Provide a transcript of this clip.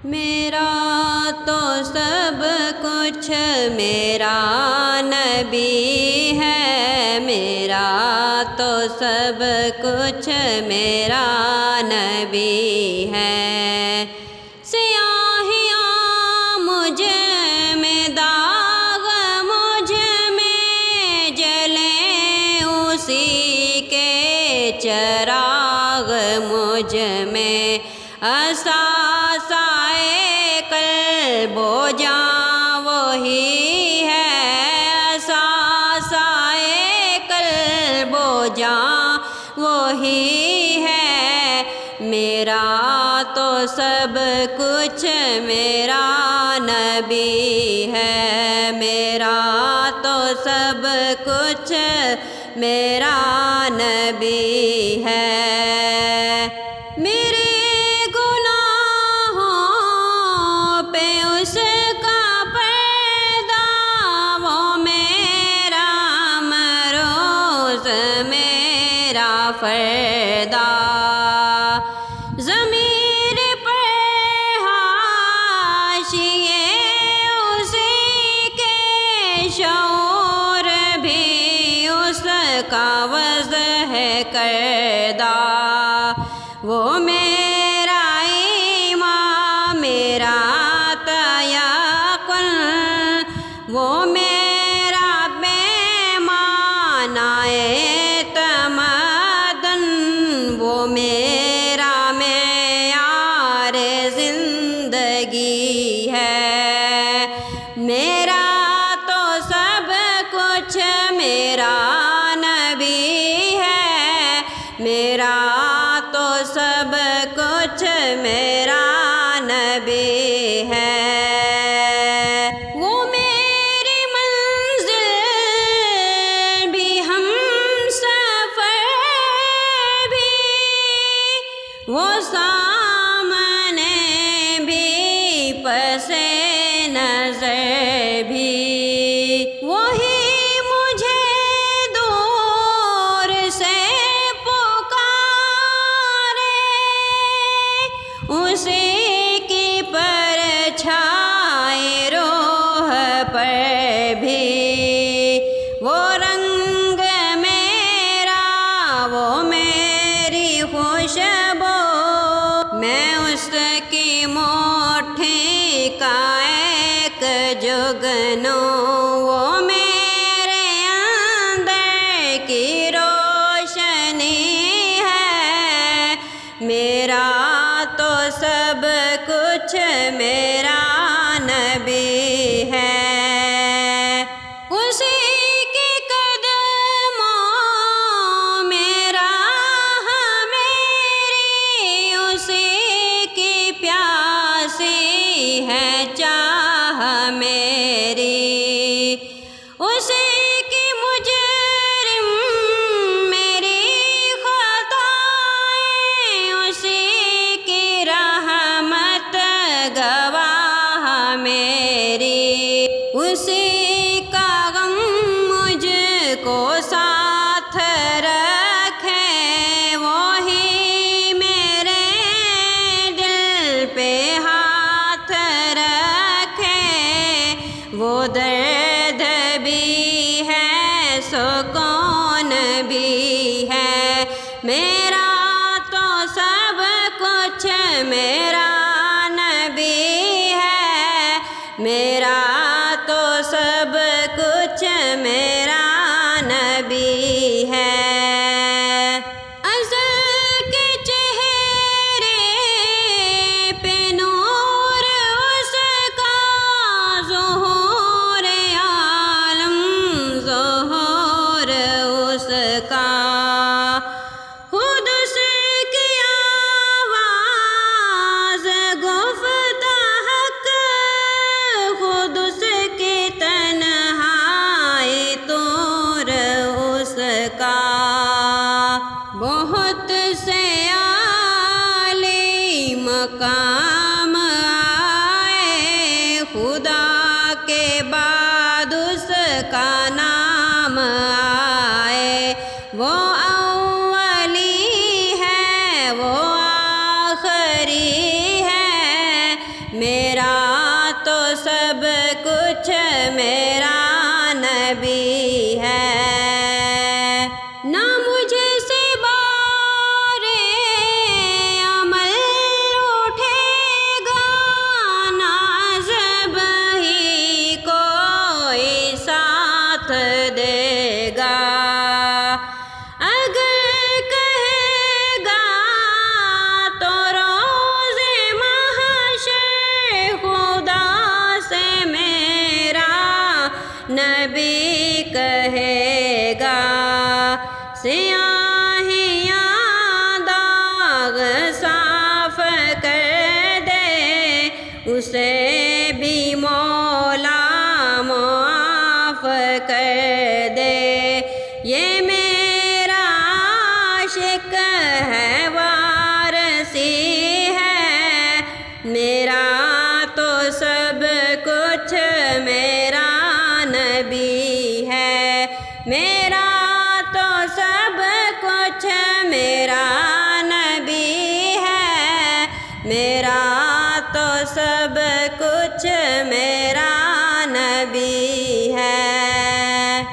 میرا تو سب کچھ میرا نبی ہے، میرا تو سب کچھ میرا نبی ہے۔ سیاہیاں مجھ میں داغ مجھ میں جلیں، اسی کے چراغ مجھ میں اساسائے قلب و جاں وہی ہے، اساسائے قلب و جاں وہی ہے۔ میرا تو سب کچھ میرا نبی ہے، میرا تو سب کچھ میرا نبی ہے۔ میرے گناہوں پہ اس کا پردہ، وہ میرا مروز میرا فردہ، ضمیر پر حاشیے اسی کے شعور بھی اس کا وضع کردہ، وہ میرا ایمان میرا تیقن، وہ میرا پیمانہ تمدن، وہ میرا معیار زندگی ہے۔ میرا تو سب کچھ میرا نبی ہے، میرا تو سب کچھ میرا نبی ہے۔ وہ میری منزل بھی ہم سفر بھی، وہ سامنے بھی پس نظر بھی، وہی مجھے دور سے پکارے، اسی کی پرچھائی روح پر بھی، وہ رنگ میرا وہ میری خوشبو، میں اس کی مٹھی کا ایک جگنو، وہ میرے اندر کی روشنی ہے۔ میرا تو سب کچھ میرا نبی ہے، اسی کے قدموں میں راہ میری، اسی کی پیاسی ہے چاہ میری، اسی کی مجرم میری خطائیں، اسی کی رحمت گواہ میری، اسی کا غم مجھ کو ساتھ رکھے، وہی میرے دل پہ ہاتھ رکھے، وہ درد بھی ہے سکون بھی ہے۔ میرا تو سب کچھ میرا نبی ہے، میرا تو سب کچھ میرا نبی ہے۔ ازل کے چہرے پہ نور اس کا، ظہور عالم ظہور اس کا، خود اس کی آواز گفتہ حق، خود اس کی تنہائی طور اس کا، بہت سے عالی مقام آئے، خدا کے بعد اس کا نام آئے، وہ اولی ہے وہ آخری ہے، میرا تو سب کچھ میرا نبی ہے۔ نہ مجھے سے بارے عمل اٹھے گا، نہ جب ہی کوئی ساتھ دے گا۔ اگر کہے گا تو روز محشر خدا سے میرا نبی کہے گا، سیاہیاں داغ صاف کر دے، اسے بھی مولا معاف کر دے۔ یہ میرا عاشق ہے، وارثی ہے، میرا تو سب کچھ میرا نبی ہے، میرا تو سب کچھ میرا نبی ہے، میرا تو سب کچھ میرا نبی